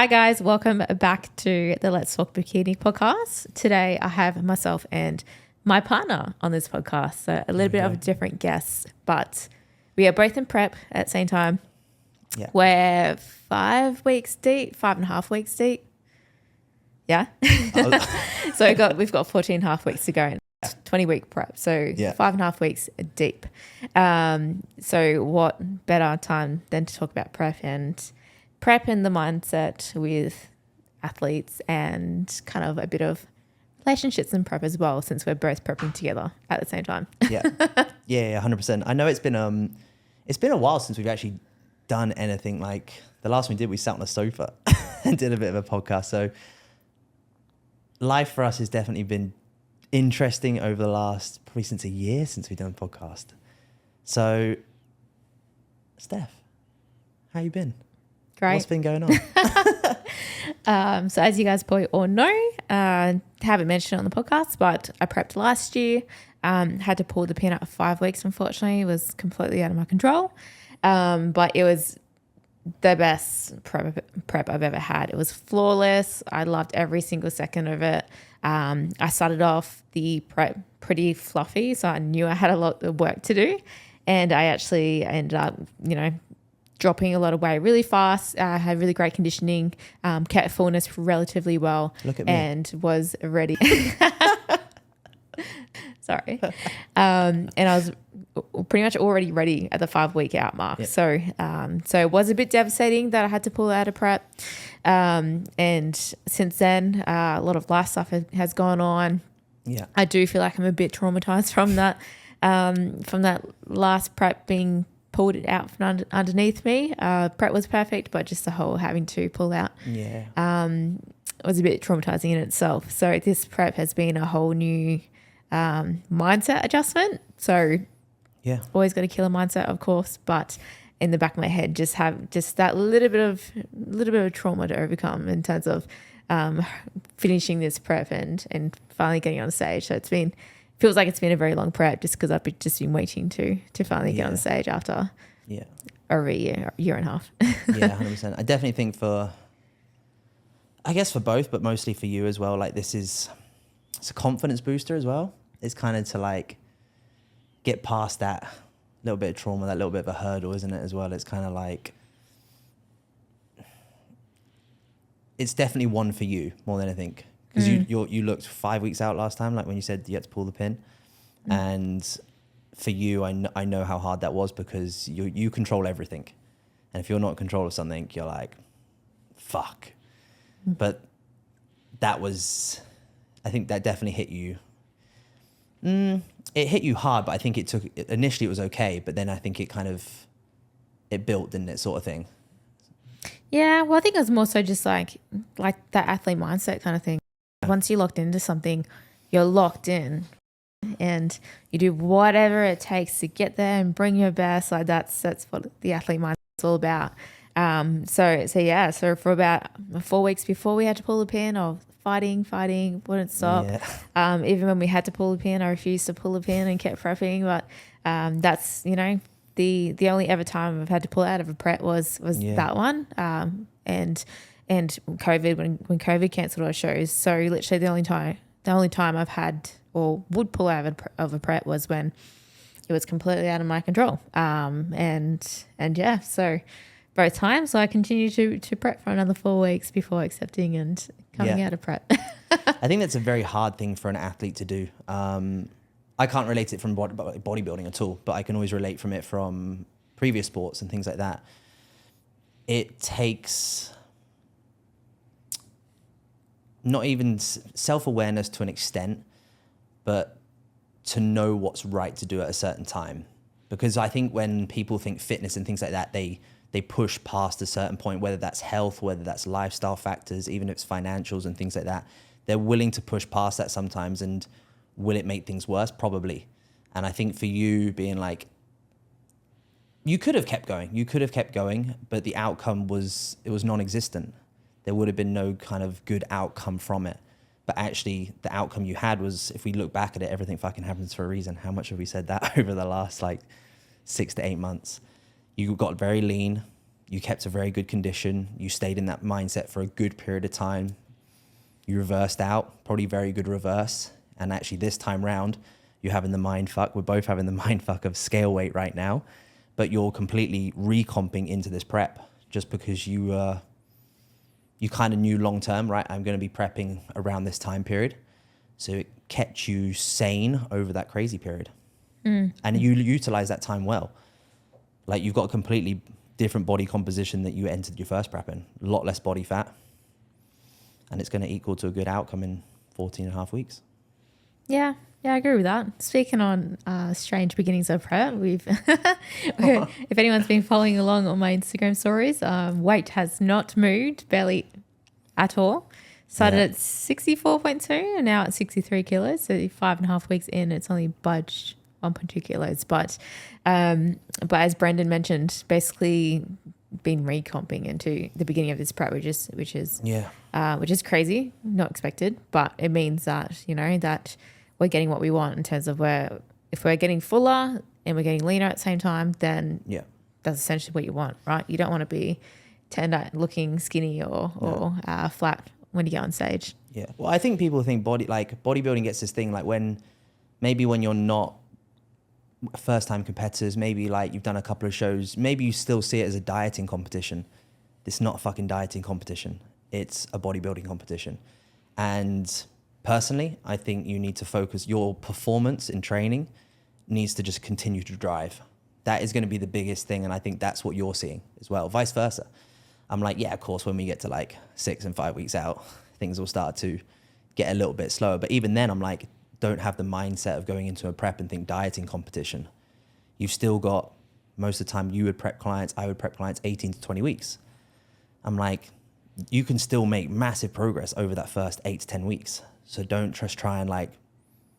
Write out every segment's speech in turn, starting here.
Hi guys, welcome back to the Let's Talk Bikini podcast. Today I have myself and my partner on this podcast. So a little bit of a different guest, but we are both in prep at the same time. Yeah. We're 5 weeks deep, 5.5 weeks deep. Yeah. So we've got 14 and a half weeks to go. 20-week prep, so 5.5 weeks deep. So what better time than to talk about prep and the mindset with athletes and kind of a bit of relationships and prep as well, since we're both prepping together at the same time. Yeah, 100%. I know it's been a while since we've actually done anything. Like the last one we did, we sat on a sofa and did a bit of a podcast. So life for us has definitely been interesting over the last, probably since a year since we've done a podcast. So Steph, how you been? Great. What's been going on? So as you guys probably all know, haven't mentioned it on the podcast, but I prepped last year, had to pull the pin out for 5 weeks, unfortunately. It was completely out of my control. But it was the best prep I've ever had. It was flawless. I loved every single second of it. I started off the prep pretty fluffy, so I knew I had a lot of work to do. And I actually ended up, dropping a lot of weight really fast. I had really great conditioning, kept fullness relatively well. Look at me. And was ready. Sorry. And I was pretty much already ready at the 5 week out mark. Yep. So it was a bit devastating that I had to pull out of prep. And since then, a lot of life stuff has gone on. Yeah. I do feel like I'm a bit traumatized from that last prep being pulled it out from underneath me. Prep was perfect, but just the whole having to pull out was a bit traumatizing in itself. So this prep has been a whole new mindset adjustment. So always got a killer mindset, of course, but in the back of my head, just have that little bit of trauma to overcome in terms of finishing this prep and finally getting on stage. So feels like it's been a very long prep, just because I've just been waiting to finally get on stage after over a year and a half. 100%. I definitely think for both, but mostly for you as well, like it's a confidence booster as well. It's kind of to like get past that little bit of trauma, that little bit of a hurdle, isn't it, as well? It's kind of like, it's definitely one for you more than anything. Because you looked 5 weeks out last time, like when you said you had to pull the pin. And for you, I know how hard that was, because you control everything. And if you're not in control of something, you're like, fuck. But I think that definitely hit you. It hit you hard, but I think initially it was okay. But then I think it built, didn't it, sort of thing. Yeah, well, I think it was more so just like that athlete mindset kind of thing. Once you're locked into something, you're locked in, and you do whatever it takes to get there and bring your best. Like that's what the athlete mindset is all about. So for about 4 weeks before we had to pull the pin, of fighting, wouldn't stop. Yeah. Even when we had to pull the pin, I refused to pull the pin and kept prepping. But that's the only ever time I've had to pull out of a prep was that one. And COVID, when COVID cancelled our shows. So literally the only time I've had or would pull out of a prep was when it was completely out of my control. So both times, so I continue to prep for another 4 weeks before accepting and coming out of prep. I think that's a very hard thing for an athlete to do. I can't relate it from bodybuilding at all, but I can always relate from it from previous sports and things like that. It takes not even self-awareness to an extent, but to know what's right to do at a certain time. Because I think when people think fitness and things like that, they push past a certain point, whether that's health, whether that's lifestyle factors, even if it's financials and things like that. They're willing to push past that sometimes. And will it make things worse? Probably. And I think for you being like, you could have kept going, but the outcome was non-existent. There would have been no kind of good outcome from it. But actually the outcome you had was, if we look back at it, everything fucking happens for a reason. How much have we said that over the last 6 to 8 months? You got very lean, You kept a very good condition. You stayed in that mindset for a good period of time. You reversed out, probably very good reverse. And actually this time round, you're having the mind fuck. We're both having the mind fuck of scale weight right now, but you're completely recomping into this prep just because you kind of knew long term, right? I'm going to be prepping around this time period. So it kept you sane over that crazy period. And you utilize that time well. Like you've got a completely different body composition that you entered your first prep in, a lot less body fat. And it's going to equal to a good outcome in 14 and a half weeks. Yeah, I agree with that. Speaking on strange beginnings of prep, if anyone's been following along on my Instagram stories, weight has not moved, barely at all. Started at 64.2 and now at 63 kilos. So 5.5 weeks in, it's only budged 1.2 kilos. But as Brandon mentioned, basically been recomping into the beginning of this prep, which is crazy, not expected, but it means that, that we're getting what we want in terms of if we're getting fuller and we're getting leaner at the same time, then that's essentially what you want, right? You don't want to be looking skinny or flat when you get on stage. Yeah. Well, I think people think bodybuilding gets this thing like when you're not first time competitors, maybe like you've done a couple of shows, maybe you still see it as a dieting competition. It's not a fucking dieting competition. It's a bodybuilding competition. And personally, I think you need to focus your performance in training needs to just continue to drive. That is going to be the biggest thing. And I think that's what you're seeing as well. Vice versa. I'm like, yeah, of course, when we get to like 6 and 5 weeks out, things will start to get a little bit slower. But even then I'm like, don't have the mindset of going into a prep and think dieting competition. You've still got, most of the time you would prep clients, I would prep clients 18 to 20 weeks. I'm like, you can still make massive progress over that first 8 to 10 weeks. So don't just try and like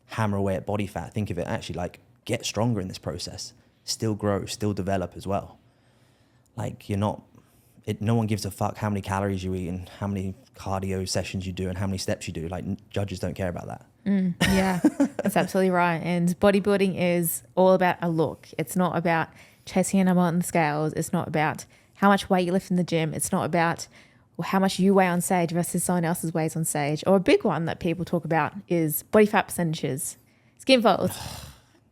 hammer away at body fat. Think of it actually like get stronger in this process, still grow, still develop as well. Like no one gives a fuck how many calories you eat and how many cardio sessions you do and how many steps you do. Like judges don't care about that. Yeah, that's absolutely right. And bodybuilding is all about a look. It's not about chasing a number on the scales. It's not about how much weight you lift in the gym. It's not about how much you weigh on stage versus someone else's weighs on stage. Or a big one that people talk about is body fat percentages. Skin folds.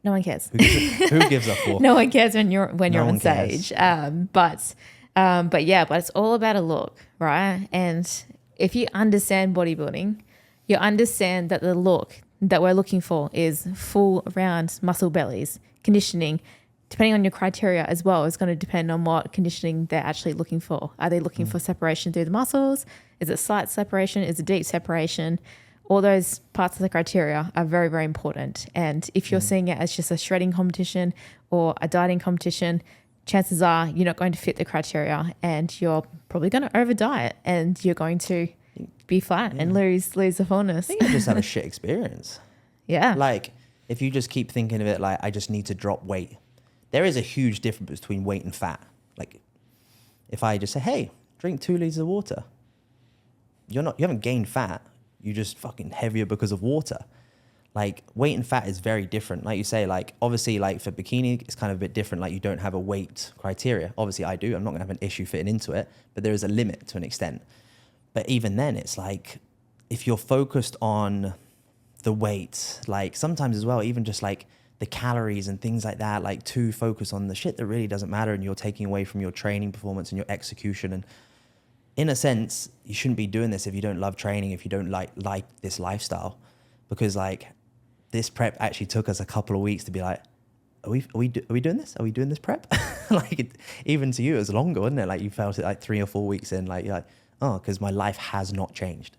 No one cares. Who gives a fuck? No one cares when you're on stage. But it's all about a look, right? And if you understand bodybuilding, you understand that the look that we're looking for is full, round muscle bellies. Conditioning, depending on your criteria as well, is going to depend on what conditioning they're actually looking for. Are they looking for separation through the muscles? Is it slight separation? Is it deep separation? All those parts of the criteria are very, very important. And if you're seeing it as just a shredding competition or a dieting competition, chances are you're not going to fit the criteria and you're probably going to over diet and you're going to be flat and lose the fullness. I think you just have a shit experience. Yeah. Like if you just keep thinking of it like I just need to drop weight, there is a huge difference between weight and fat. Like if I just say, hey, drink 2 liters of water, you haven't gained fat. You're just fucking heavier because of water. Like weight and fat is very different. Like you say, like obviously like for bikini, it's kind of a bit different. Like you don't have a weight criteria. Obviously I do. I'm not gonna have an issue fitting into it, but there is a limit to an extent. But even then it's like, if you're focused on the weight, like sometimes as well, even just like the calories and things like that, like too focused on the shit that really doesn't matter and you're taking away from your training performance and your execution. And in a sense, you shouldn't be doing this if you don't love training, if you don't like this lifestyle, because like this prep actually took us a couple of weeks to be like, are we doing this? Are we doing this prep? Like even to you, it was longer, wasn't it? Like you felt it like 3 or 4 weeks in, like you're like, oh, because my life has not changed.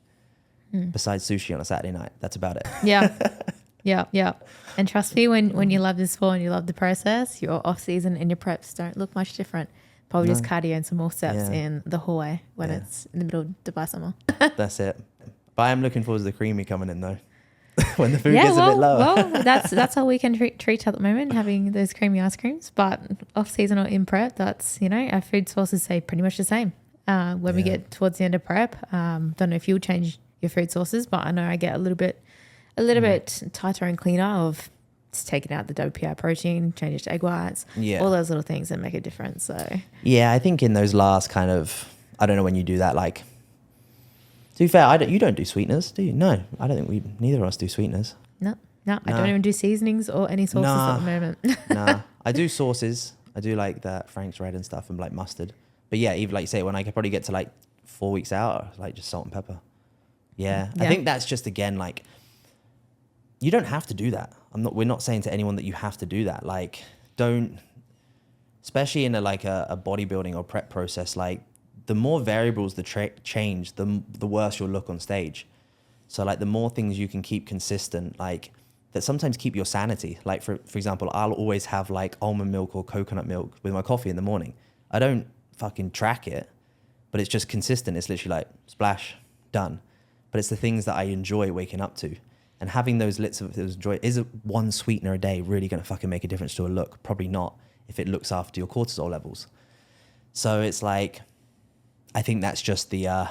Besides sushi on a Saturday night, that's about it. Yeah. And trust me, when you love this sport and you love the process, your off season and your preps don't look much different. Probably just cardio and some more steps in the hallway when it's in the middle of Dubai summer. That's it. But I am looking forward to the creamy coming in though. When the food gets a bit lower. Well, that's our weekend treat at the moment, having those creamy ice creams. But off season or in prep, that's, our food sources stay pretty much the same. When we get towards the end of prep, don't know if you'll change your food sources, but I know I get a little bit tighter and cleaner of taking out the WPI protein, change it to egg whites, all those little things that make a difference. So yeah, I think in those last kind of, I don't know when you do that, like, to be fair, you don't do sweeteners, do you? No, I don't think neither of us do sweeteners. No, I don't even do seasonings or any sauces at the moment. Nah, I do sauces. I do like that Frank's Red and stuff and like mustard. But yeah, even like you say, when I could probably get to like 4 weeks out, like just salt and pepper. Yeah. I think that's just, again, like, you don't have to do that. We're not saying to anyone that you have to do that. Like, don't, especially in a bodybuilding or prep process, like, the more variables the change, the worse you'll look on stage. So like the more things you can keep consistent, like that sometimes keep your sanity. Like for example, I'll always have like almond milk or coconut milk with my coffee in the morning. I don't fucking track it, but it's just consistent. It's literally like splash, done. But it's the things that I enjoy waking up to. And having those those joy, is one sweetener a day really going to fucking make a difference to a look? Probably not, if it looks after your cortisol levels. So it's like, I think that's just the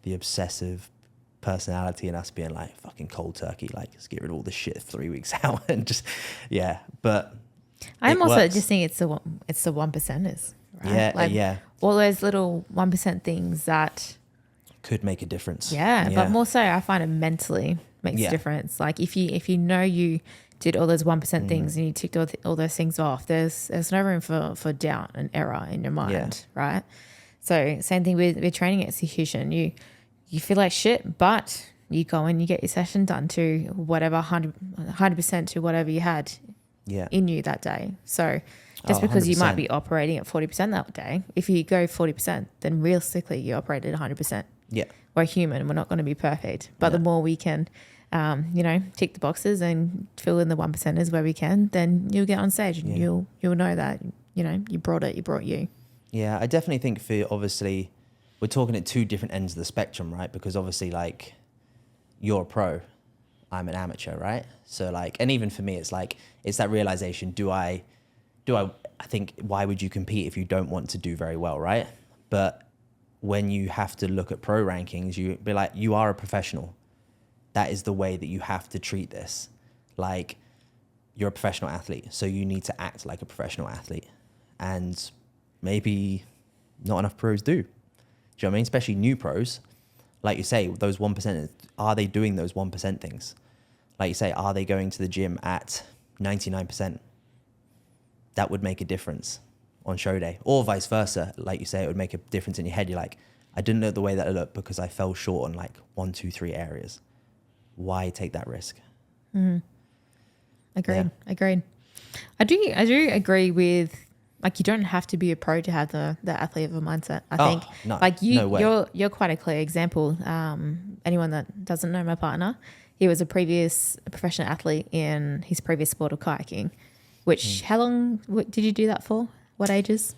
obsessive personality in us being like fucking cold turkey, like let's get rid of all this shit 3 weeks out and just But I'm also just think it's the 1%ers, right? Yeah. All those little 1% things that could make a difference. Yeah, but more so, I find it mentally makes a difference. Like if you know you did all those 1% things and you ticked all those things off, there's no room for doubt and error in your mind, right? So same thing with training execution. You feel like shit, but you go and you get your session done to whatever 100% to whatever you had in you that day. So just because 100%. You might be operating at 40% that day, if you go 40%, then realistically you operate at 100%. Yeah, we're human. We're not going to be perfect, but the more we can, tick the boxes and fill in the 1%ers where we can, then you'll get on stage and you'll know that you brought you. Yeah, I definitely think obviously we're talking at two different ends of the spectrum, right? Because obviously like you're a pro, I'm an amateur, right? So like, and even for me, it's like, it's that realization, I think, why would you compete if you don't want to do very well, right? But when you have to look at pro rankings, you be like, you are a professional. That is the way that you have to treat this. Like, you're a professional athlete, so you need to act like a professional athlete. And maybe not enough pros do. Do you know what I mean? Especially new pros. Like you say, those 1%, are they doing those 1% things? Like you say, are they going to the gym at 99%? That would make a difference on show day. Or vice versa. Like you say, it would make a difference in your head. You're like, I didn't know the way that it looked because I fell short on like 1, 2, 3 areas. Why take that risk? Mm-hmm. Agreed. I do agree with, like, you don't have to be a pro to have the athlete of a mindset. I think like you're quite a clear example. Anyone that doesn't know my partner, he was a professional athlete in his previous sport of kayaking, which how long did you do that for? What ages?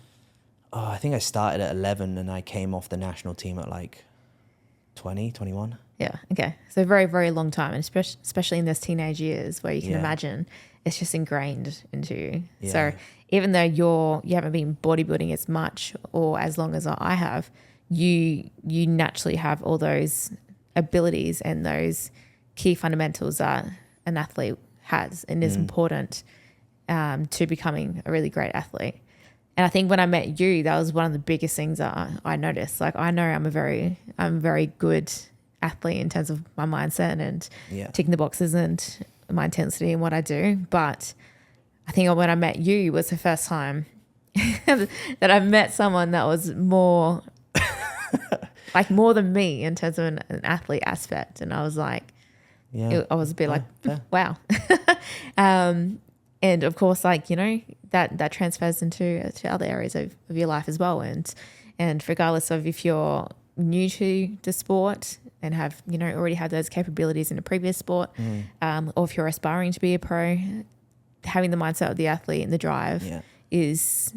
Oh, I think I started at 11 and I came off the national team at like 20, 21. Yeah. Okay. So very, very long time. And especially in those teenage years where you can imagine it's just ingrained into you. Yeah. So even though you haven't been bodybuilding as much or as long as I have, you naturally have all those abilities and those key fundamentals that an athlete has and is important to becoming a really great athlete. And I think when I met you, that was one of the biggest things that I noticed. Like, I know I'm a very good athlete in terms of my mindset and ticking the boxes and my intensity and what I do. But I think when I met you was the first time that I met someone that was more like more than me in terms of an athlete aspect. And I was like, I was a bit like, wow. And of course, like, that transfers into other areas of your life as well. And regardless of if you're new to the sport and have, already had those capabilities in a previous sport, or if you're aspiring to be a pro, having the mindset of the athlete and the drive is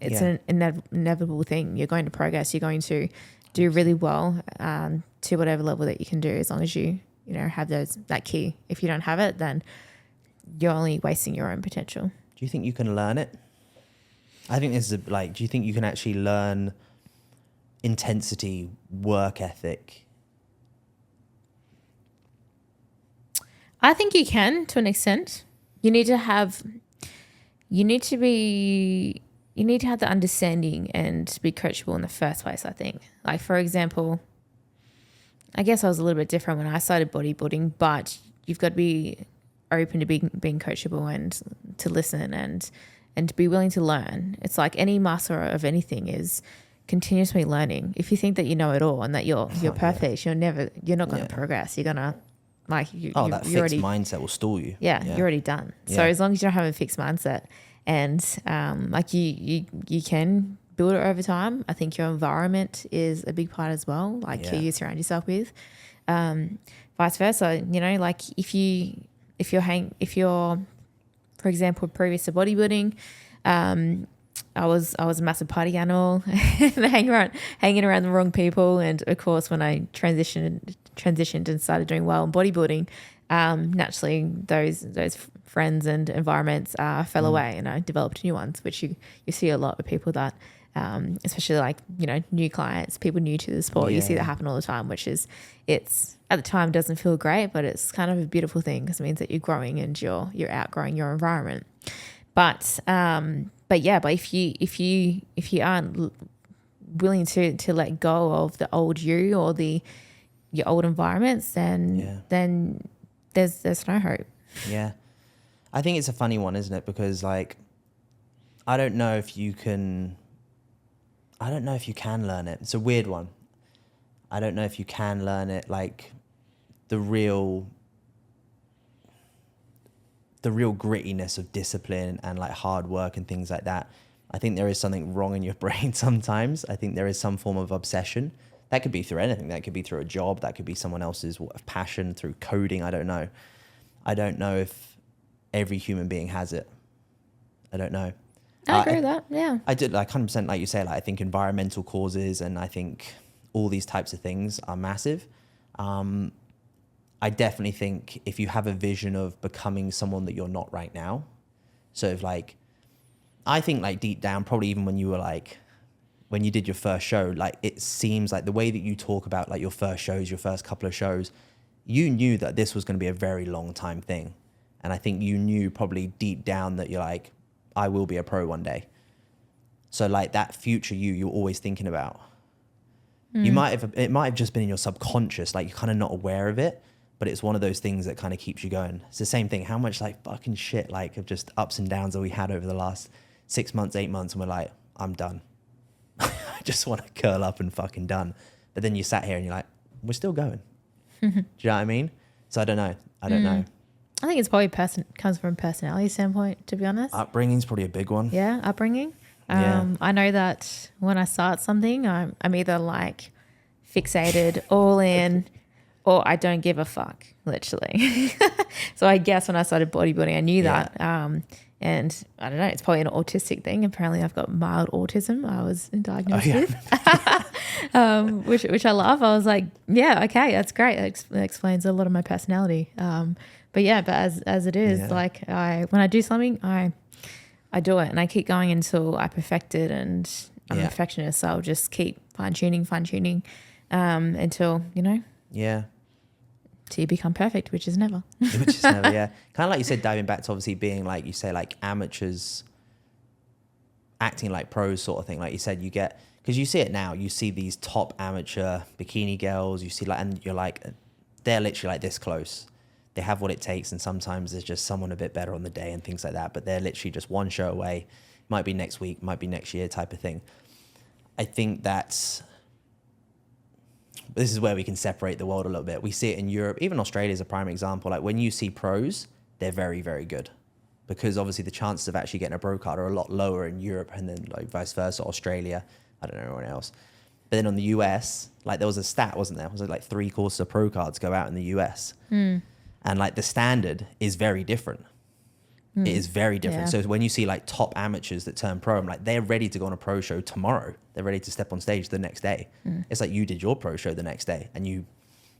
an inevitable thing. You're going to progress. You're going to do really well to whatever level that you can do, as long as you have that key. If you don't have it, then you're only wasting your own potential. Do you think you can learn it? I think this is do you think you can actually learn intensity, work ethic? I think you can, to an extent. you need to have the understanding and be coachable in the first place, I think. Like, for example, I guess I was a little bit different when I started bodybuilding, but you've got to be open to being coachable and to listen and to be willing to learn. It's like any master of anything is continuously learning. If you think that you know it all and that you're perfect, you're not going to progress. You're going to that fixed mindset will stall you. Yeah, you're already done. So as long as you don't have a fixed mindset and you can build it over time. I think your environment is a big part as well, like who you surround yourself with. Vice versa, like if you're, for example, previous to bodybuilding, I was a massive party animal and hanging around the wrong people. And of course, when I transitioned and started doing well in bodybuilding, naturally those friends and environments fell away, and I developed new ones, which you see a lot with people that, especially like, new clients, people new to the sport. You see that happen all the time, which is, it's at the time doesn't feel great, but it's kind of a beautiful thing because it means that you're growing and you're outgrowing your environment. But if you aren't willing to let go of the old you or your old environments, then there's no hope. Yeah. I think it's a funny one, isn't it? Because like, I don't know if you can learn it. It's a weird one. I don't know if you can learn it, like the real grittiness of discipline and like hard work and things like that. I think there is something wrong in your brain sometimes. I think there is some form of obsession. That could be through anything. That could be through a job. That could be someone else's passion, through coding. I don't know. I don't know if every human being has it. I don't know. I agree with that, yeah. I did, like 100%, like you say, like I think environmental causes and I think all these types of things are massive. I definitely think if you have a vision of becoming someone that you're not right now, so if like, I think like deep down, probably even when you were like, when you did your first show, like it seems like the way that you talk about like your first shows, your first couple of shows, you knew that this was going to be a very long time thing. And I think you knew probably deep down that you're like, I will be a pro one day. So like that future you're always thinking about. It might have just been in your subconscious, like you're kind of not aware of it, but it's one of those things that kind of keeps you going. It's the same thing. How much like fucking shit, like of just ups and downs that we had over the last 6 months, 8 months, and we're like, I'm done. I just want to curl up and fucking done. But then you sat here and you're like, we're still going. Do you know what I mean? So I don't know. I don't know. I think it's probably comes from a personality standpoint, to be honest. Upbringing's probably a big one. Yeah, upbringing. I know that when I start something, I'm either like fixated, all in, or I don't give a fuck, literally. So I guess when I started bodybuilding, I knew that. And I don't know, it's probably an autistic thing. Apparently I've got mild autism. I was diagnosed with, which I love. I was like, yeah, okay, that's great. That explains a lot of my personality. But as it is, like when I do something, I do it and I keep going until I perfect it, and I'm a perfectionist, so I'll just keep fine tuning until, till you become perfect, which is never. Kind of like you said, diving back to obviously being like, you say like amateurs acting like pros sort of thing. Like you said, you get, because you see it now, you see these top amateur bikini girls, you see like, and you're like, they're literally like this close. They have what it takes, and sometimes there's just someone a bit better on the day and things like that, but they're literally just one show away. Might be next week, might be next year type of thing. I think this is where we can separate the world a little bit. We see it in Europe, even Australia is a prime example. Like when you see pros, they're very, very good, because obviously the chances of actually getting a pro card are a lot lower in Europe, and then like vice versa, Australia, I don't know anyone else. But then on the US, like there was a stat, wasn't there? Was it like 3/4 of pro cards go out in the US? And like the standard is very different. It is very different. So when you see like top amateurs that turn pro, I'm like, they're ready to go on a pro show tomorrow. They're ready to step on stage the next day. It's like you did your pro show the next day, and you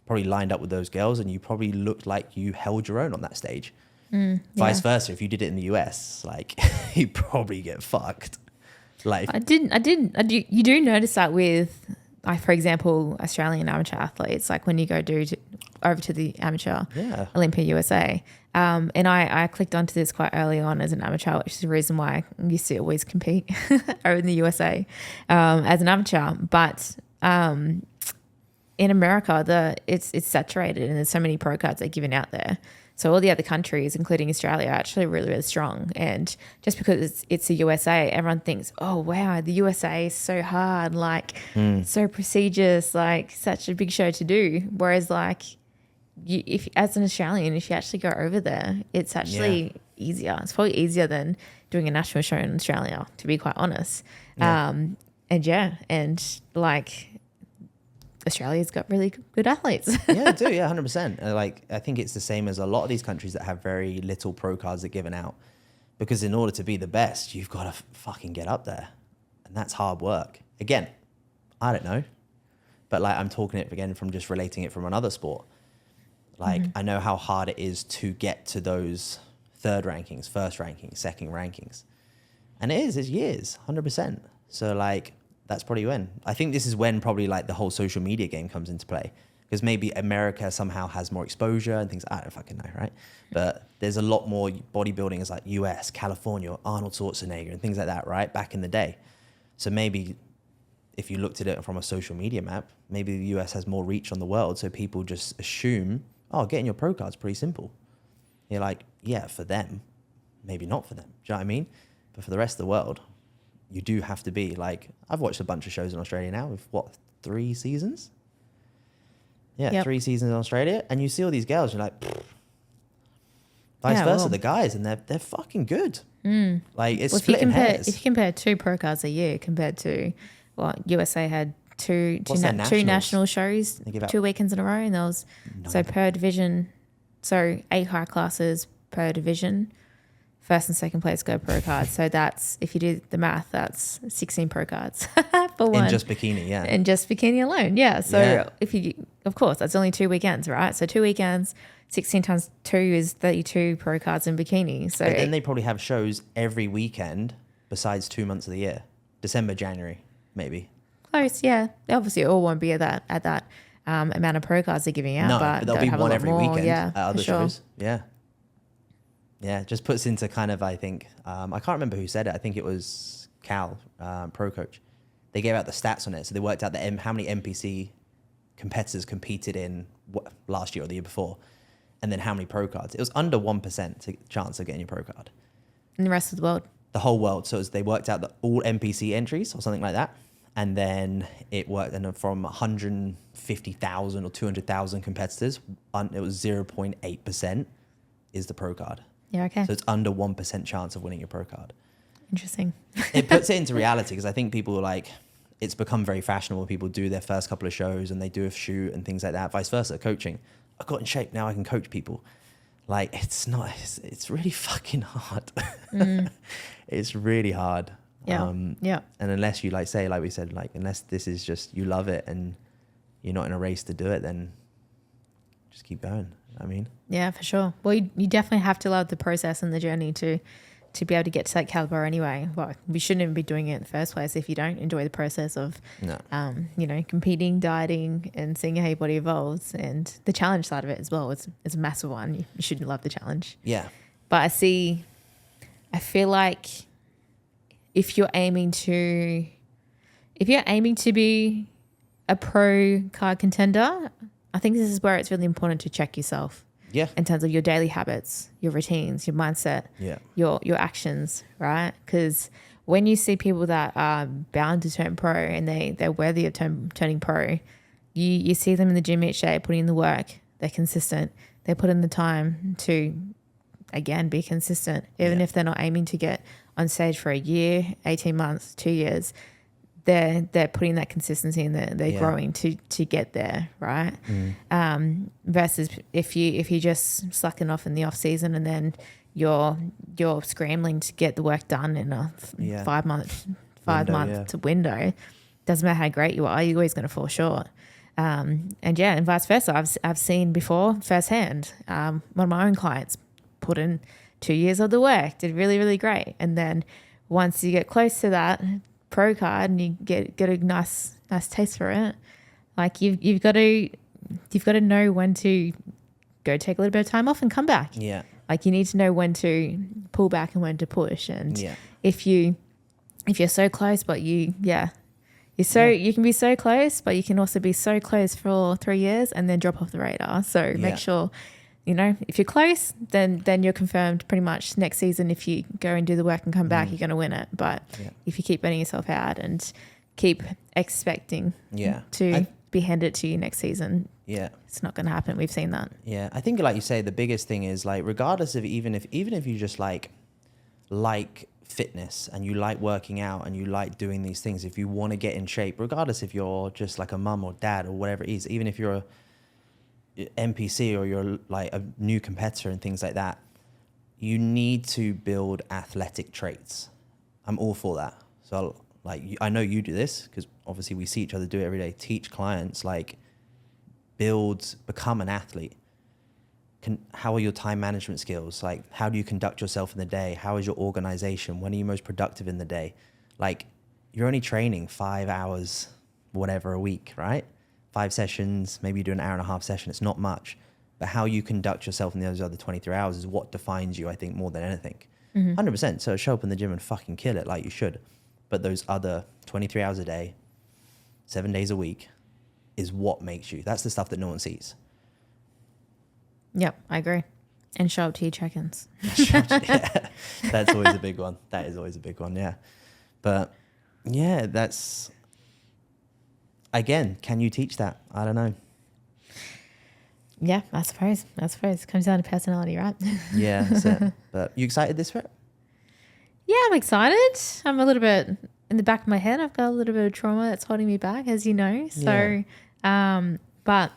probably lined up with those girls, and you probably looked like you held your own on that stage. Vice versa, if you did it in the US, like you probably get fucked. Like you do notice that with, like, for example, Australian amateur athletes, like when you go over to the amateur Olympia USA, And I clicked onto this quite early on as an amateur, which is the reason why I used to always compete over in the USA as an amateur. But in America, it's saturated and there's so many pro cards that are given out there. So all the other countries, including Australia, are actually really, really strong. And just because it's the USA, everyone thinks, oh, wow, the USA is so hard, like so prestigious, like such a big show to do. Whereas like if as an Australian, if you actually go over there, it's actually easier. It's probably easier than doing a national show in Australia, to be quite honest. And like Australia's got really good athletes. Yeah, they do. Yeah, 100%. Like, I think it's the same as a lot of these countries that have very little pro cards that are given out, because in order to be the best, you've got to fucking get up there, and that's hard work. Again, I don't know, but like I'm talking it again from just relating it from another sport. Like I know how hard it is to get to those third rankings, first rankings, second rankings, and it's years, 100%. So like, that's probably when. I think this is when probably like the whole social media game comes into play, because maybe America somehow has more exposure and things. I don't fucking know, right? But there's a lot more bodybuilding as like US, California, Arnold Schwarzenegger and things like that, right? Back in the day. So maybe if you looked at it from a social media map, maybe the US has more reach on the world. So people just assume, oh, getting your pro card's pretty simple. You're like, yeah, for them, maybe not for them. Do you know what I mean? But for the rest of the world, you do have to be like, I've watched a bunch of shows in Australia now with 3 seasons? Yeah, 3 seasons in Australia. And you see all these girls, you're like, pfft. Vice versa, the guys, and they're fucking good. Like, it's splitting hairs. If you compare 2 pro cards a year compared to what USA had two national shows, 2 weekends in a row, and there was so per division, so 8 high classes per division. First and second place go pro cards. So that's, if you do the math, that's 16 pro cards for one. In just bikini, yeah. In just bikini alone, yeah. So if you, of course, that's only 2 weekends, right? So 2 weekends, 16 times 2 is 32 pro cards in bikini. So but then they probably have shows every weekend besides 2 months of the year. December, January, maybe. Close, yeah. Obviously, it all won't be at that amount of pro cards they're giving out. No, but there'll be one every weekend at other sure. shows. Yeah. Yeah, just puts into kind of, I think, I can't remember who said it. I think it was Cal, pro coach. They gave out the stats on it. So they worked out how many NPC competitors competed in last year or the year before, and then how many pro cards. It was under 1% chance of getting your pro card. In the rest of the world? The whole world. So they worked out all NPC entries or something like that. And then it worked, and from 150,000 or 200,000 competitors, it was 0.8% is the pro card. Yeah, okay. So it's under 1% chance of winning your pro card. Interesting. It puts it into reality, because I think people are like, it's become very fashionable. People do their first couple of shows and they do a shoot and things like that. Vice versa, coaching. I got in shape, now I can coach people. Like, it's really fucking hard. It's really hard. Yeah. And unless you like we said, like, unless this is just, you love it and you're not in a race to do it, then just keep going. I mean, yeah, for sure. Well, you definitely have to love the process and the journey to be able to get to that caliber anyway. Well, we shouldn't even be doing it in the first place if you don't enjoy the process of, competing, dieting, and seeing how your body evolves, and the challenge side of it as well. It's a massive one. You shouldn't love the challenge. Yeah. But I feel like if you're aiming to be a pro card contender, I think this is where it's really important to check yourself. Yeah. In terms of your daily habits, your routines, your mindset, your actions, right? Because when you see people that are bound to turn pro and they're worthy of turning pro, you see them in the gym each day putting in the work. They're consistent. They put in the time to, again, be consistent. Even if they're not aiming to get on stage for a year, 18 months, 2 years, they're putting that consistency and they're growing to get there, right? Versus if you just slacking off in the off season and then you're scrambling to get the work done in a 5 month window, doesn't matter how great you are, you're always going to fall short. And vice versa. I've seen before firsthand. One of my own clients put in 2 years of the work, did really, really great, and then once you get close to that pro card and you get a nice taste for it, like you've got to know when to go take a little bit of time off and come back. Like you need to know when to pull back and when to push. And if you're so close, but you can be so close, but you can also be so close for 3 years and then drop off the radar. So make sure, if you're close, then you're confirmed pretty much next season. If you go and do the work and come back, you're going to win it. But if you keep burning yourself out and keep expecting to be handed to you next season, it's not going to happen. We've seen that. Yeah, I think like you say, the biggest thing is like, regardless of even if you just like fitness and you like working out and you like doing these things, if you want to get in shape, regardless if you're just like a mum or dad or whatever it is, even if you're a NPC or you're like a new competitor and things like that, you need to build athletic traits. I'm all for that. So like, I know you do this because obviously we see each other do it every day. Teach clients, like become an athlete. How are your time management skills? Like, how do you conduct yourself in the day? How is your organization? When are you most productive in the day? Like, you're only training 5 hours, whatever, a week, right? 5 sessions, maybe you do an hour and a half session. It's not much, but how you conduct yourself in those other 23 hours is what defines you, I think, more than anything. 100%. So show up in the gym and fucking kill it like you should. But those other 23 hours a day, 7 days a week is what makes you. That's the stuff that no one sees. Yep, I agree. And show up to your check-ins. Yeah, that's always a big one. That is always a big one, yeah. But yeah, that's, again, can you teach that? I don't know. Yeah, I suppose. It comes down to personality, right? Yeah, that's it. But you excited this for it? Yeah, I'm excited. I'm a little bit in the back of my head. I've got a little bit of trauma that's holding me back, as you know. So, but,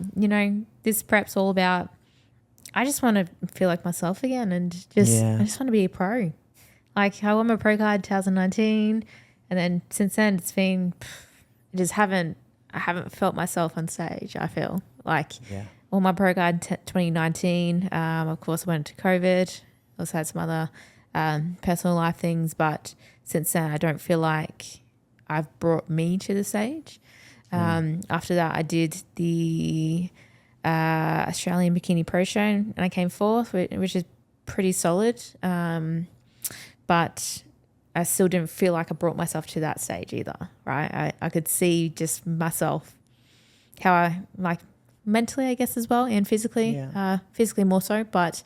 this prep's all about, I just want to feel like myself again and I just want to be a pro. Like I won my pro card 2019 and then since then it's been, I haven't felt myself on stage. I feel like won my pro card 2019. Of course I went into COVID. Also had some other personal life things, but since then I don't feel like I've brought me to the stage. After that I did the Australian Bikini Pro Show and I came fourth, which is pretty solid. But I still didn't feel like I brought myself to that stage either, right? I could see just myself, how I like mentally, I guess, as well, and physically, physically more so, but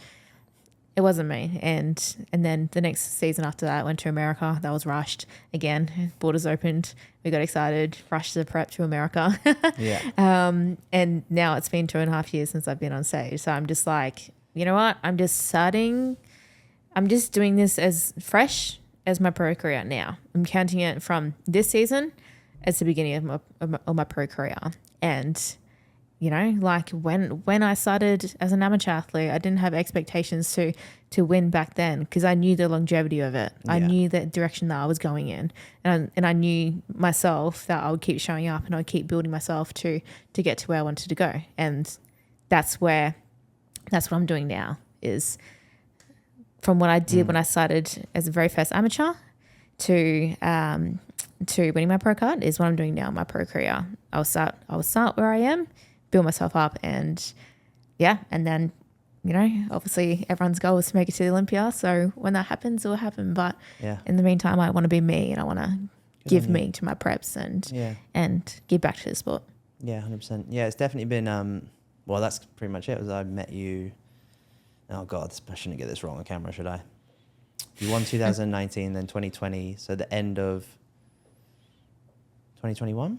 it wasn't me. And then the next season after that, I went to America. That was rushed again. Borders opened. We got excited, rushed the prep to America. And now it's been 2.5 years since I've been on stage. So I'm just like, you know what? I'm just doing this as fresh as my pro career now. I'm counting it from this season as the beginning of my pro career. And like when I started as an amateur athlete, I didn't have expectations to win back then because I knew the longevity of it. I knew the direction that I was going in, and I knew myself that I would keep showing up and I would keep building myself to get to where I wanted to go. And that's what I'm doing now, is from what I did when I started as the very first amateur to winning my pro card is what I'm doing now in my pro career. I will start where I am, build myself up, and then obviously everyone's goal is to make it to the Olympia, so when that happens it will happen, but in the meantime I want to be me and I want to give me to my preps and give back to the sport. 100%. It's definitely been well, that's pretty much it. Was I met you, oh god, I shouldn't get this wrong on camera, should I? You won 2019, then 2020, so the end of 2021?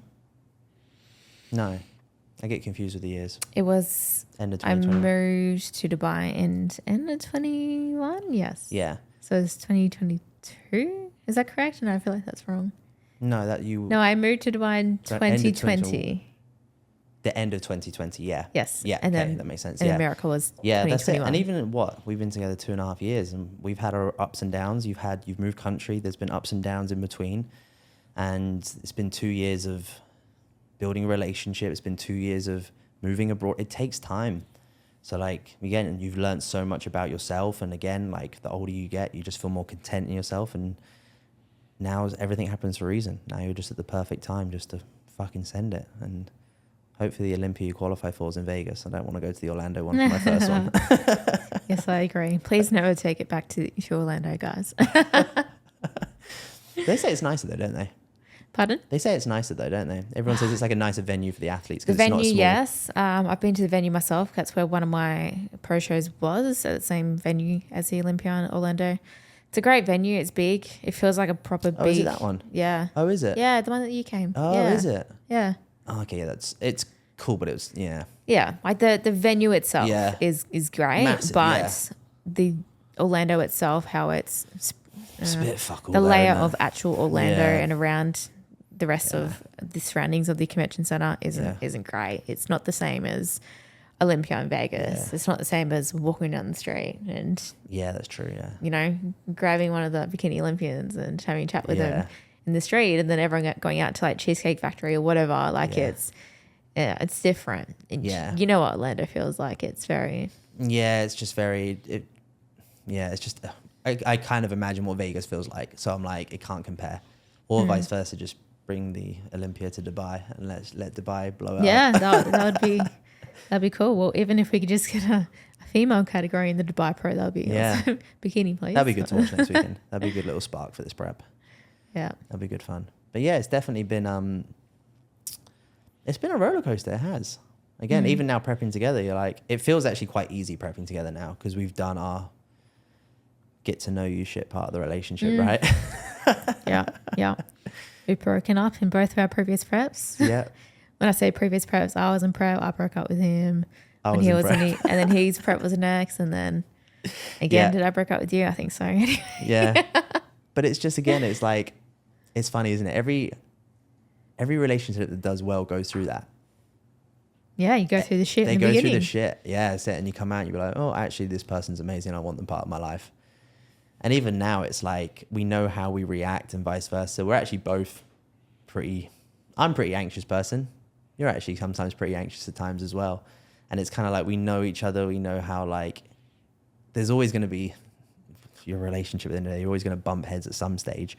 No, I get confused with the years. It was end of 2021. I moved to Dubai in end of 21. Yes. Yeah. So it's 2022. Is that correct? No, I feel like that's wrong. No, I moved to Dubai in 2020. The end of 2020. Yeah. Yes. Yeah. And okay, then that makes sense. And America was 2021. That's it. And even we've been together 2.5 years, and we've had our ups and downs. You've moved country. There's been ups and downs in between, and it's been 2 years of building a relationship. It's been 2 years of moving abroad. It takes time. So like, again, you've learned so much about yourself. And again, like the older you get, you just feel more content in yourself. And now everything happens for a reason. Now you're just at the perfect time just to fucking send it. And hopefully the Olympia you qualify for is in Vegas. I don't want to go to the Orlando one for my first one. Yes, I agree. Please never take it back to Orlando, guys. They say it's nicer though, don't they? Pardon? They say it's nicer though, don't they? Everyone says it's like a nicer venue for the athletes. The 'Cause it's not venue, small. yes. I've been to the venue myself. That's where one of my pro shows was, at the same venue as the Olympia in Orlando. It's a great venue. It's big. It feels like a proper big. Oh, is it that one? Yeah. Oh, is it? Yeah, the one that you came. Oh, yeah. is it? Yeah. Oh, okay, yeah, it's cool, but it was, yeah. Yeah, like the venue itself Yeah. is great, Massive, but yeah. the Orlando itself, how it's It's a bit fuck all the there, layer isn't it? of actual Orlando Yeah. and around the rest of the surroundings of the convention center isn't great. It's not the same as Olympia in Vegas. Yeah. It's not the same as walking down the street and, Yeah, that's true, yeah. you know, grabbing one of the Bikini Olympians and having a chat with Yeah. them in the street, and then everyone going out to like Cheesecake Factory or whatever. Like it's different. And you know what Orlando feels like. It's very... Yeah, it's just very, it's just, I kind of imagine what Vegas feels like. So I'm like, it can't compare. Or vice versa, just bring the Olympia to Dubai and let Dubai blow it up. Yeah, that'd be cool. Well, even if we could just get a female category in the Dubai Pro, that'd be awesome. Bikini, please. That'd be good to watch next weekend. That'd be a good little spark for this prep. Yeah. That'd be good fun. But yeah, it's definitely been, it's been a roller coaster. It has. Again, even now prepping together, you're like, it feels actually quite easy prepping together now because we've done our get to know you shit part of the relationship, right? Yeah. We've broken up in both of our previous preps. Yeah. When I say previous preps, I was in prep, I broke up with him. And then his prep was next, and then again, did I break up with you? I think so. Yeah. But it's just, again, it's like, it's funny, isn't it? Every relationship that does well goes through that. Yeah, you go through the shit They in the go beginning. through the shit. Yeah, that's it. And you come out and you be like, oh, actually, this person's amazing. I want them part of my life. And even now, it's like we know how we react and vice versa. We're actually both I'm a pretty anxious person. You're actually sometimes pretty anxious at times as well. And it's kind of like we know each other. We know how, like, there's always going to be your relationship at the end of the day. You're always going to bump heads at some stage.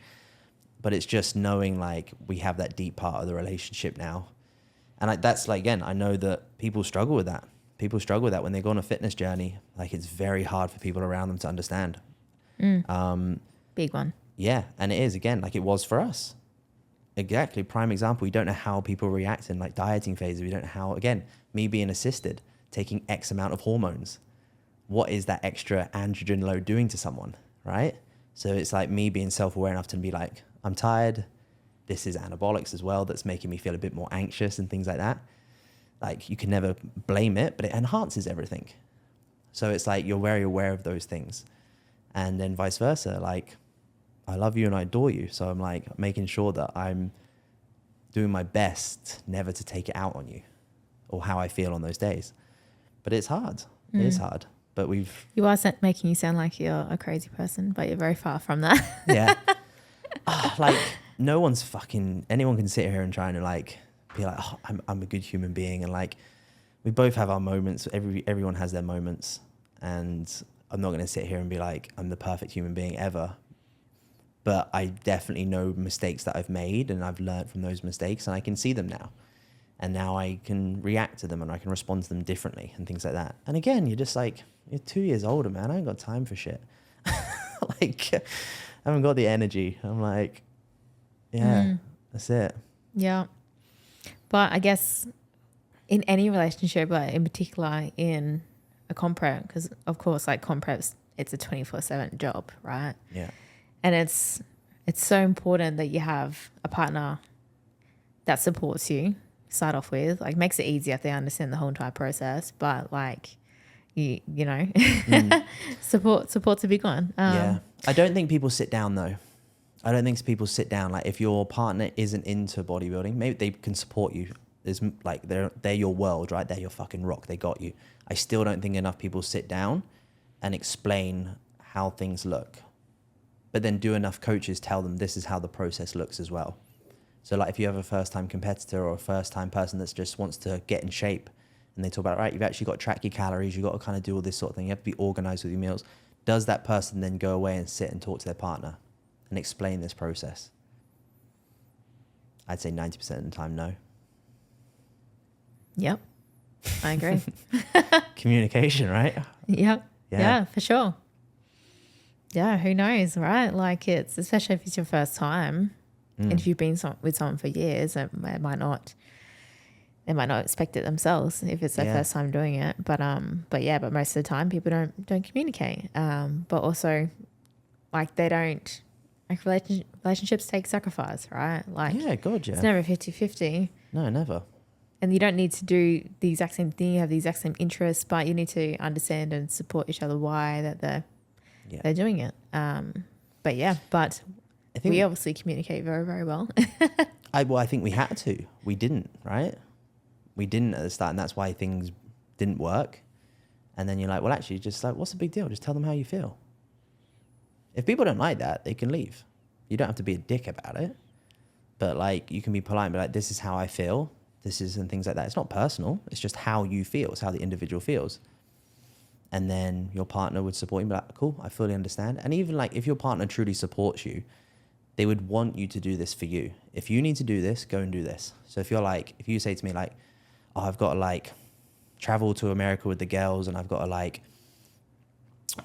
But it's just knowing, like, we have that deep part of the relationship now. And that's, like, again, I know that people struggle with that. People struggle with that when they go on a fitness journey. Like, it's very hard for people around them to understand. Big one. Yeah, and it is, again, like it was for us. Exactly, prime example. We don't know how people react in like dieting phases. We don't know how, again, me being assisted, taking X amount of hormones. What is that extra androgen load doing to someone, right? So it's like me being self-aware enough to be like, I'm tired. This is anabolics as well that's making me feel a bit more anxious and things like that. Like, you can never blame it, but it enhances everything. So it's like you're very aware of those things. And then vice versa, like, I love you and I adore you. So I'm like making sure that I'm doing my best never to take it out on you or how I feel on those days. But it's hard. It is hard. But You are making you sound like you're a crazy person, but you're very far from that. Yeah. Like, anyone can sit here and try and like be like, oh, I'm a good human being. And like, we both have our moments. Everyone has their moments. And I'm not going to sit here and be like, I'm the perfect human being ever. But I definitely know mistakes that I've made, and I've learned from those mistakes, and I can see them now. And now I can react to them and I can respond to them differently and things like that. And again, you're just like, you're 2 years older, man. I ain't got time for shit. Like, I haven't got the energy. I'm like, that's it. Yeah. But I guess in any relationship, but in particular in a comp prep, because of course, like comp preps, it's a 24/7 job, right? Yeah. And it's so important that you have a partner that supports you, start off with, like makes it easier if they understand the whole entire process. But like, you know, support's a big one. Yeah. I don't think people sit down though. I don't think people sit down. Like, if your partner isn't into bodybuilding, maybe they can support you. There's like, they're your world, right? They're your fucking rock. They got you. I still don't think enough people sit down and explain how things look. But then do enough coaches tell them this is how the process looks as well. So like, if you have a first-time competitor or a first-time person that just wants to get in shape, and they talk about, right, you've actually got to track your calories, you've got to kind of do all this sort of thing, you have to be organized with your meals. Does that person then go away and sit and talk to their partner and explain this process? I'd say 90% of the time, no. Yep. I agree. Communication, right? Yep. Yeah, for sure. Yeah, who knows, right? Like it's, especially if it's your first time, and if you've been with someone for years, they might not expect it themselves if it's their first time doing it. But most of the time people don't communicate. But also, like relationships take sacrifice, right? Like it's never 50-50. No, never. And you don't need to do the exact same thing. You have the exact same interests, but you need to understand and support each other why that they're doing it. But I think we obviously communicate very, very well. I think we had to. We didn't, right? We didn't at the start, and that's why things didn't work. And then you're like, well, actually, just like, what's the big deal? Just tell them how you feel. If people don't like that, they can leave. You don't have to be a dick about it. But like, you can be polite and be like, this is how I feel. This is, and things like that. It's not personal. It's just how you feel. It's how the individual feels. And then your partner would support you and be like, cool, I fully understand. And even like, if your partner truly supports you, they would want you to do this for you. If you need to do this, go and do this. So if you say to me like, oh, I've got to like travel to America with the girls and I've got to like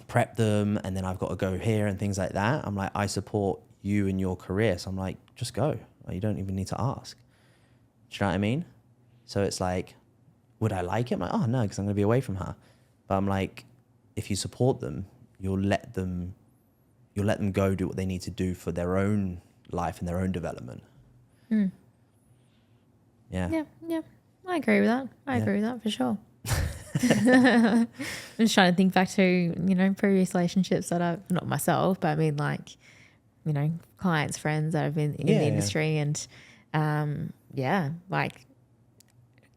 prep them and then I've got to go here and things like that. I'm like, I support you in your career. So I'm like, just go. Like, you don't even need to ask. Do you know what I mean? So it's like, would I like it? I'm like, oh no, because I'm going to be away from her. But I'm like, if you support them, you'll let them go do what they need to do for their own life and their own development. Yeah. I agree with that. I agree with that for sure. I'm just trying to think back to, previous relationships that I've, not myself, but I mean like, clients, friends that have been in the industry and, like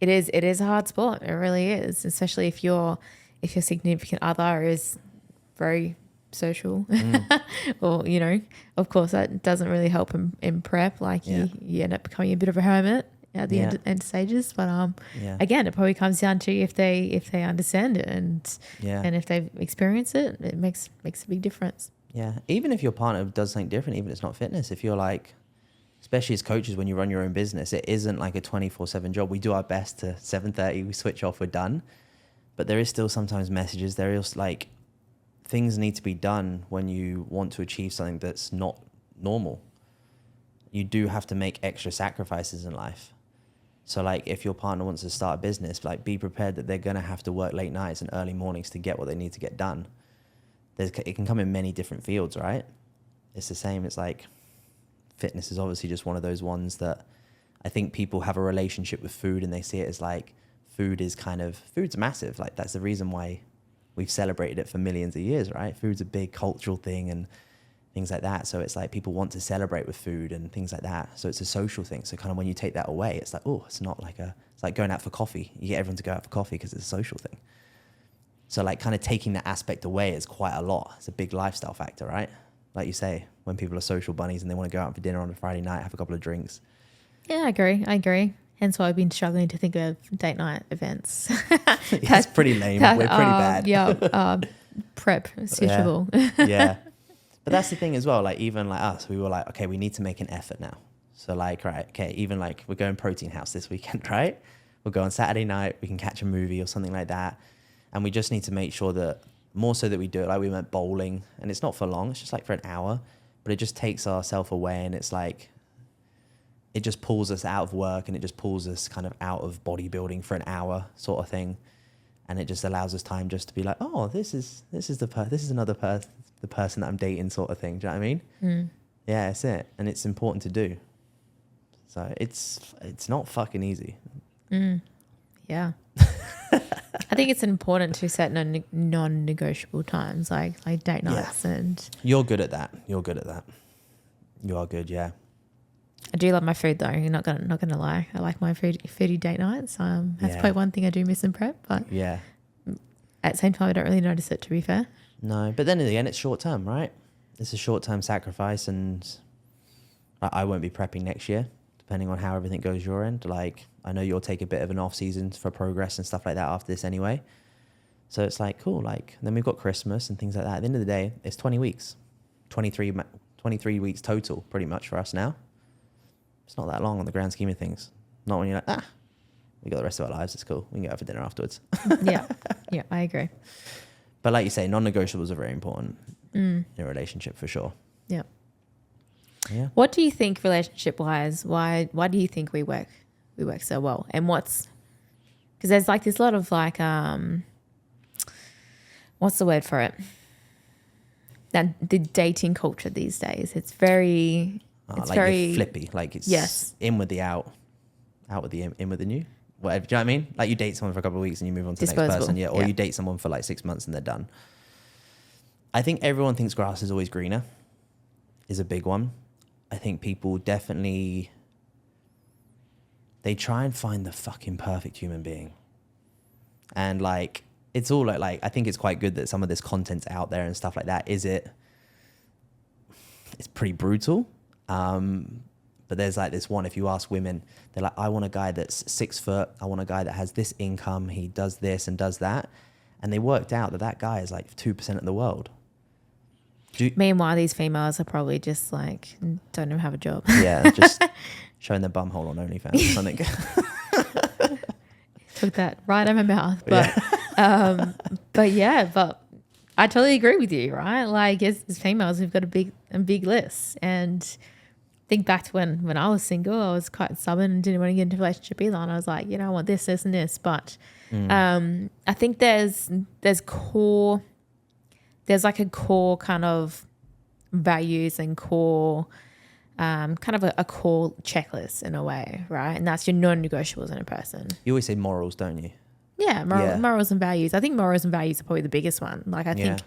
it is a hard sport. It really is, especially if your significant other is very social or, of course that doesn't really help in prep. Like you end up becoming a bit of a hermit at the end stages. But again, it probably comes down to if they understand it and if they've experienced it, it makes a big difference. Yeah. Even if your partner does something different, even if it's not fitness, if you're like, especially as coaches, when you run your own business, it isn't like a 24/7 job. We do our best to 7:30, we switch off, we're done. But there is still sometimes messages. There is like things need to be done when you want to achieve something that's not normal. You do have to make extra sacrifices in life. So like if your partner wants to start a business, like be prepared that they're going to have to work late nights and early mornings to get what they need to get done. It can come in many different fields, right? It's the same. It's like fitness is obviously just one of those ones that I think people have a relationship with food and they see it as like food's massive. Like that's the reason why we've celebrated it for millions of years, right? Food's a big cultural thing and things like that. So it's like people want to celebrate with food and things like that. So it's a social thing. So kind of when you take that away, it's like, oh, it's like going out for coffee. You get everyone to go out for coffee because it's a social thing. So like kind of taking that aspect away is quite a lot. It's a big lifestyle factor, right? Like you say, when people are social bunnies and they want to go out for dinner on a Friday night, have a couple of drinks. Yeah, I agree. Hence why I've been struggling to think of date night events. It's pretty lame. We're pretty bad. Yeah, prep suitable. Yeah. But that's the thing as well. Like even like us, we were like, okay, we need to make an effort now. So like, right, okay, even like we're going Protein House this weekend, right? We'll go on Saturday night. We can catch a movie or something like that. And we just need to make sure that more so that we do it. Like we went bowling and it's not for long. It's just like for an hour, but it just takes ourselves away. And it's like, it just pulls us out of work and it just pulls us kind of out of bodybuilding for an hour sort of thing. And it just allows us time just to be like, oh, this is the person that I'm dating sort of thing. Do you know what I mean? Yeah, that's it. And it's important to do. So it's not fucking easy. Yeah. I think it's important to set non-negotiable times like date nights and... You're good at that. You are good, yeah. I do love my food though. You're not gonna lie. I like my foodie date nights. That's probably one thing I do miss in prep. But at the same time, I don't really notice it. To be fair. No, but then in the end, it's short term, right? It's a short term sacrifice, and I won't be prepping next year, depending on how everything goes your end. Like I know you'll take a bit of an off season for progress and stuff like that after this anyway. So it's like cool. Like then we've got Christmas and things like that. At the end of the day, it's 20 weeks, 23 weeks total, pretty much for us now. It's not that long on the grand scheme of things. Not when you're like, we got the rest of our lives. It's cool. We can go out for dinner afterwards. Yeah, I agree. But like you say, non-negotiables are very important in a relationship for sure. Yeah. Yeah. What do you think relationship wise? Why do you think we work so well? And because there's like this lot of like what's the word for it? That the dating culture these days. It's very it's like very you're flippy. Like it's in with the out with the in with the new. Whatever. Do you know what I mean? Like you date someone for a couple of weeks and you move on to the next person. Yeah. Or you date someone for like 6 months and they're done. I think everyone thinks grass is always greener is a big one. I think people definitely, they try and find the fucking perfect human being. And like, it's all like, I think it's quite good that some of this content's out there and stuff like that. It's pretty brutal. But there's like this one, if you ask women, they're like, I want a guy that's 6 foot. I want a guy that has this income. He does this and does that. And they worked out that guy is like 2% of the world. Meanwhile, these females are probably just like, don't even have a job. Yeah, just showing their bum hole on OnlyFans or something. Took that right out of my mouth. But but I totally agree with you, right? Like as females, we've got a big list. And think back to when I was single, I was quite stubborn and didn't want to get into a relationship either. And I was like, I want this, and this. But I think there's like a core kind of values and core kind of a core checklist in a way, right? And that's your non-negotiables in a person. You always say morals, don't you? Yeah, morals and values. I think morals and values are probably the biggest one. Like I think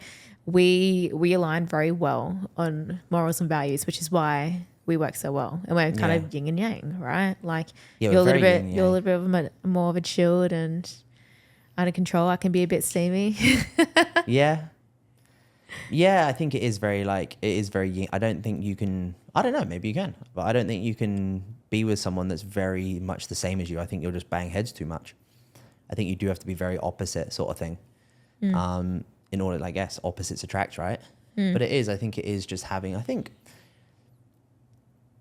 we align very well on morals and values, which is why we work so well. And we're kind of yin and yang, right? Like you're a little bit of more of a chilled and under control. I can be a bit steamy. Yeah, I think it is very yin. I don't think you can, I don't know, maybe you can, but I don't think you can be with someone that's very much the same as you. I think you'll just bang heads too much. I think you do have to be very opposite sort of thing. In order, I guess, opposites attract, right? But I think it is just having, I think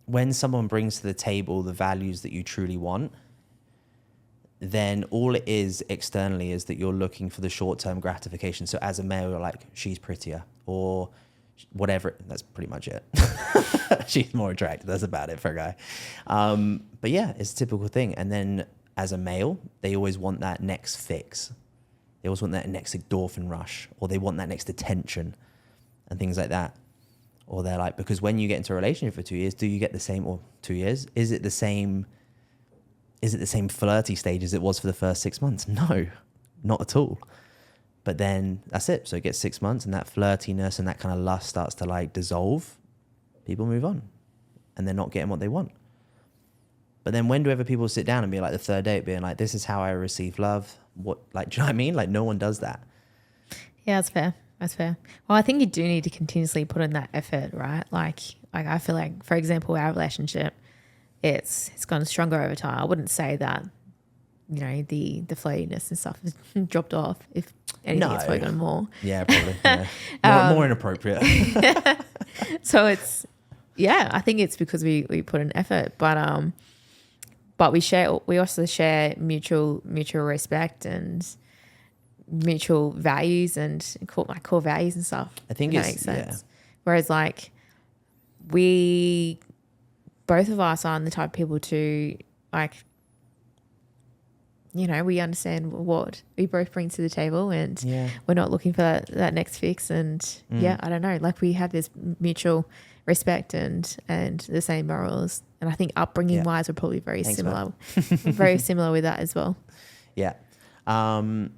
when someone brings to the table the values that you truly want, then all it is externally is that you're looking for the short-term gratification. So as a male, you're like, she's prettier or whatever. That's pretty much it. She's more attractive. That's about it for a guy. But yeah, it's a typical thing. And then as a male, they always want that next fix. They always want that next endorphin rush, or they want that next attention and things like that. Or they're like, because when you get into a relationship for 2 years, do you get the same, or 2 years? Is it the same flirty stage as it was for the first 6 months? No, not at all. But then that's it. So it gets 6 months and that flirtiness and that kind of lust starts to like dissolve. People move on and they're not getting what they want. But then when do ever people sit down and be like the third date being like, this is how I receive love? What, like, do you know what I mean? Like no one does that. Yeah, that's fair. That's fair. Well, I think you do need to continuously put in that effort, right? Like I feel like, for example, our relationship, it's gotten stronger over time. I wouldn't say that, the flirtiness and stuff has dropped off. If anything, it's probably gone more. Yeah, probably. Yeah. More inappropriate. So I think it's because we put in effort, but we also share mutual respect and mutual values and core values and stuff. I think that makes sense. Whereas like both of us aren't the type of people to like, we understand what we both bring to the table and we're not looking for that next fix. And I don't know, like we have this mutual respect and the same morals. And I think upbringing wise, we're probably very similar, very similar with that as well. Yeah. I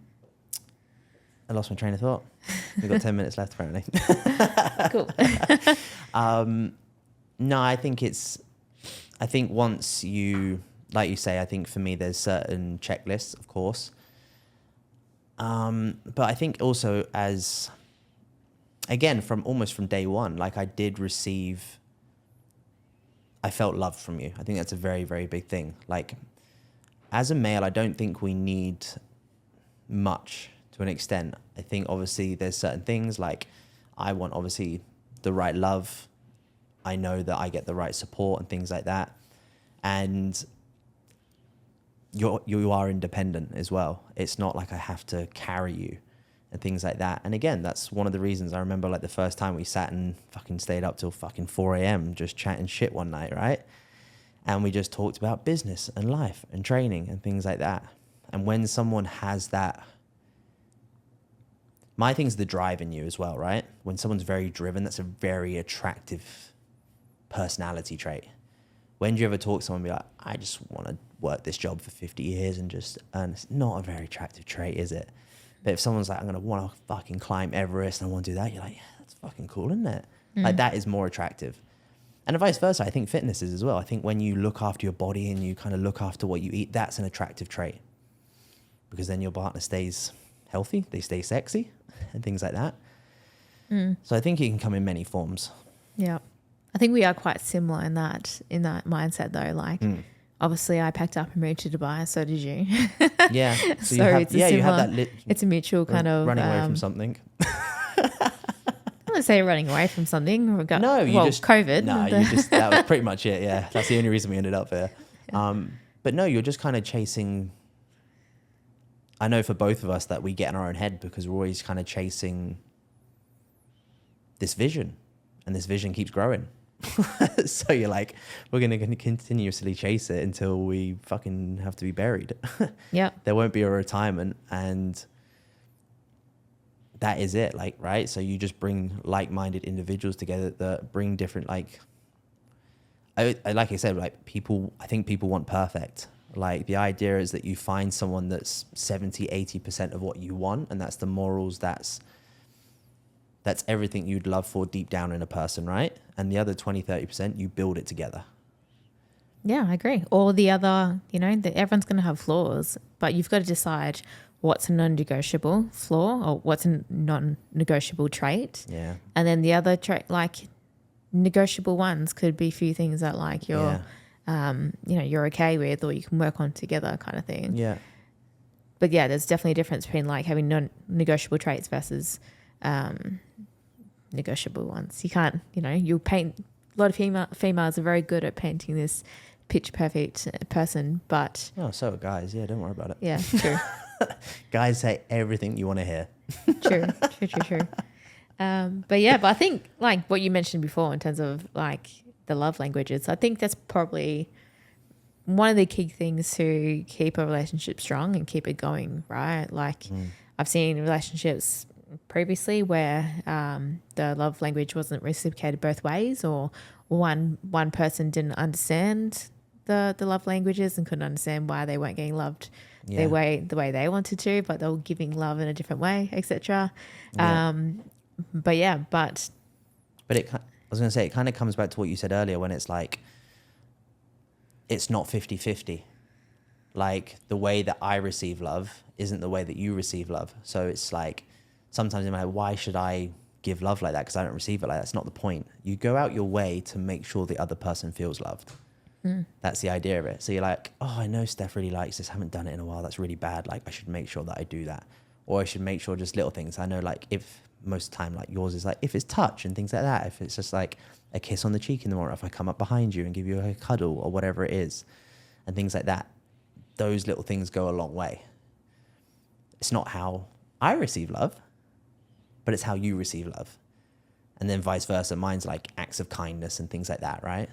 lost my train of thought. We've got 10 minutes left apparently. Cool. No, I think once you, like you say, I think for me, there's certain checklists, of course. But I think also again, from day one, like I felt love from you. I think that's a very, very big thing. Like as a male, I don't think we need much to an extent. I think obviously there's certain things like I want obviously the right love. I know that I get the right support and things like that. And you are independent as well. It's not like I have to carry you. and things like that. And again, that's one of the reasons I remember like the first time we sat and fucking stayed up till fucking 4 a.m. just chatting shit one night, right? And we just talked about business and life and training and things like that. And when someone has that, my thing's the drive in you as well, right? When someone's very driven, that's a very attractive personality trait. When do you ever talk to someone and be like, I just want to work this job for 50 years and just earn? It's not a very attractive trait, is it? But if someone's like, I'm going to want to fucking climb Everest and I want to do that, you're like, yeah, that's fucking cool, isn't it? Like that is more attractive. And vice versa, I think fitness is as well. I think when you look after your body and you kind of look after what you eat, that's an attractive trait. Because then your partner stays healthy, they stay sexy and things like that. So I think it can come in many forms. Yeah. I think we are quite similar in that mindset though. Like obviously I packed up and moved to Dubai, so did you. Yeah. So you have, it's a you have similar, that it's a mutual kind of running away from something. I wouldn't say running away from something. No, you just COVID. No, you just that was pretty much it. Yeah, that's the only reason we ended up there. But no, you're just kind of chasing. I know for both of us that we get in our own head because we're always kind of chasing this vision, and this vision keeps growing. So you're like, we're going to continuously chase it until we fucking have to be buried. Yeah. There won't be a retirement, and that is it, like, right? So you just bring like-minded individuals together that bring different, like I said, like people, I think people want perfect. Like the idea is that you find someone that's 70, 80% of what you want. And that's the morals. That's everything you'd love for deep down in a person, right? And the other 20, 30%, you build it together. Yeah, I agree. Or the other, everyone's going to have flaws, but you've got to decide what's a non-negotiable flaw or what's a non-negotiable trait. Yeah. And then the other trait, like negotiable ones could be a few things that like you're, you're okay with or you can work on together kind of thing. Yeah. But yeah, there's definitely a difference between like having non-negotiable traits versus negotiable ones. You can't, you'll paint, a lot of females are very good at painting this pitch perfect person, but... Oh, so are guys. Yeah, don't worry about it. Yeah, true. Guys say everything you want to hear. True. But I think like what you mentioned before in terms of like the love languages, I think that's probably one of the key things to keep a relationship strong and keep it going, right? Like I've seen relationships previously where the love language wasn't reciprocated both ways, or one person didn't understand the love languages and couldn't understand why they weren't getting loved the way they wanted to, but they were giving love in a different way, etc. But I was going to say, it kind of comes back to what you said earlier when it's like, it's not 50-50. Like the way that I receive love isn't the way that you receive love. So it's like, sometimes I'm like, why should I give love like that? Because I don't receive it like that. That's not the point. You go out your way to make sure the other person feels loved. That's the idea of it. So you're like, oh, I know Steph really likes this. I haven't done it in a while. That's really bad. Like I should make sure that I do that. Or I should make sure just little things. I know like if most of the time like yours is like, if it's touch and things like that, if it's just like a kiss on the cheek in the morning, if I come up behind you and give you a cuddle or whatever it is and things like that, those little things go a long way. It's not how I receive love, but it's how you receive love. And then vice versa. Mine's like acts of kindness and things like that, right?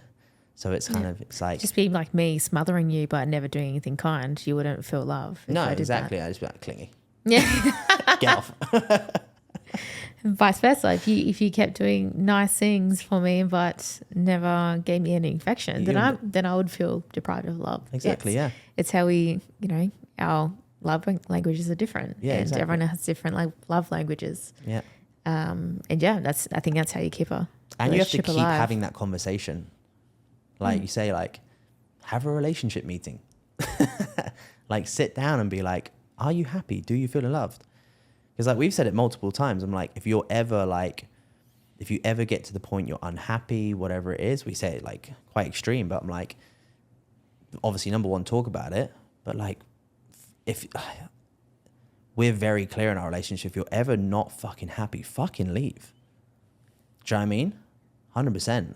So it's kind of, it's like... Just being like me smothering you but never doing anything kind, you wouldn't feel love. No, exactly. I just be like, clingy. Yeah. Get off. And vice versa. If you kept doing nice things for me but never gave me any affection, then I would feel deprived of love. Exactly, It's how we, our love languages are different. Yeah, and exactly. everyone has different love languages. Yeah. I think that's how you keep a and you have to keep alive. having that conversation. Like you say, like, have a relationship meeting. Like sit down and be like, are you happy? Do you feel loved? Because like we've said it multiple times. I'm like, if you ever get to the point you're unhappy, whatever it is, we say it like quite extreme, but I'm like, obviously number one, talk about it. But like, if we're very clear in our relationship, if you're ever not fucking happy, fucking leave. Do you know what I mean? 100%.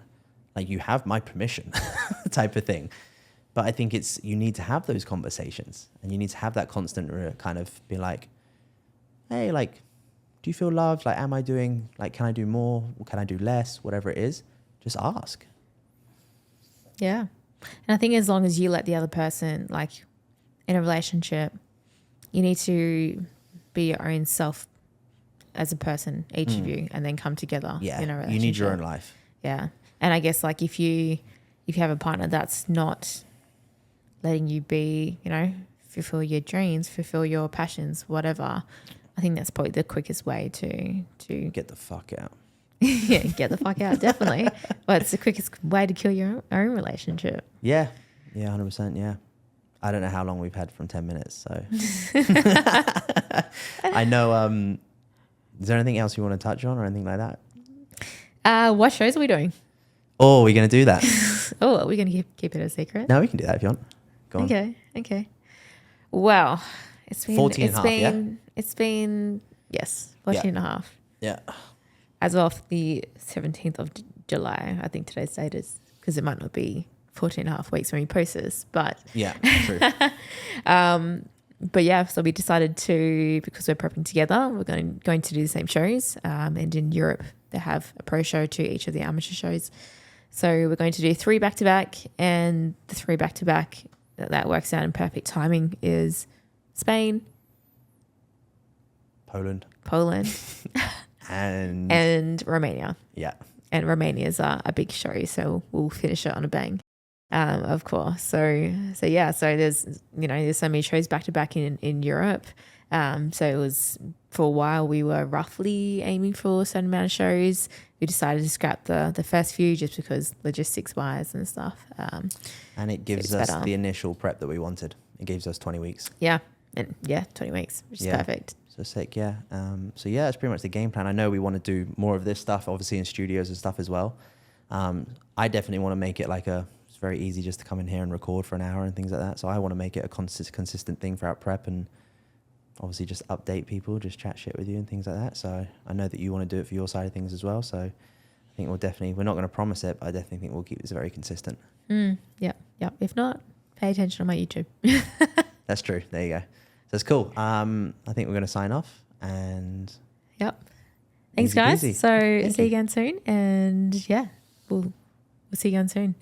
Like you have my permission type of thing. But I think you need to have those conversations and you need to have that constant kind of be like, hey, like, do you feel loved? Like, am I doing, like, can I do more? Can I do less? Whatever it is, just ask. Yeah. And I think as long as you let the other person, like in a relationship, you need to be your own self as a person, each of you, and then come together in a relationship. You need your own life. Yeah. And I guess like if you have a partner that's not letting you be, you know, fulfill your dreams, fulfill your passions, whatever, I think that's probably the quickest way to Get the fuck out. yeah, get the fuck out, definitely. But it's the quickest way to kill your own relationship. Yeah. Yeah, 100%. Yeah. I don't know how long we've had from 10 minutes. So I know. Is there anything else you want to touch on or anything like that? What shows are we doing? Oh, we're going to do that. Oh, are we going to keep it a secret? No, we can do that if you want. Go on. Okay. Well, it's been 14 and a half, yeah? It's been, yes, 14 and a half. Yeah. As of the 17th of July, I think today's date is, because it might not be 14 and a half weeks when we post this, but. Yeah, true. But yeah, so we decided to, because we're prepping together, we're going to do the same shows. And in Europe, they have a pro show to each of the amateur shows. So we're going to do 3 back-to-back, and the 3 back-to-back that works out in perfect timing is Spain, Poland, and Romania. Yeah. And Romania is a big show, so we'll finish it on a bang. Of course. So there's, you know, there's so many shows back to back in Europe. So it was, for a while we were roughly aiming for a certain amount of shows. We decided to scrap the first few just because logistics wise and stuff. And it gives us the initial prep that we wanted. It gives us 20 weeks. Yeah. And 20 weeks, which is perfect. So sick. Yeah. So yeah, it's pretty much the game plan. I know we want to do more of this stuff, obviously in studios and stuff as well. I definitely want to make it like it's very easy just to come in here and record for an hour and things like that. So I want to make it a consistent thing for our prep, and obviously just update people, just chat shit with you and things like that. So I know that you want to do it for your side of things as well. So I think we're not going to promise it, but I definitely think we'll keep this very consistent. Yeah. If not, pay attention on my YouTube. That's true. There you go. So it's cool. I think we're going to sign off, and thanks guys. Easy. So see you again soon, and we'll see you again soon.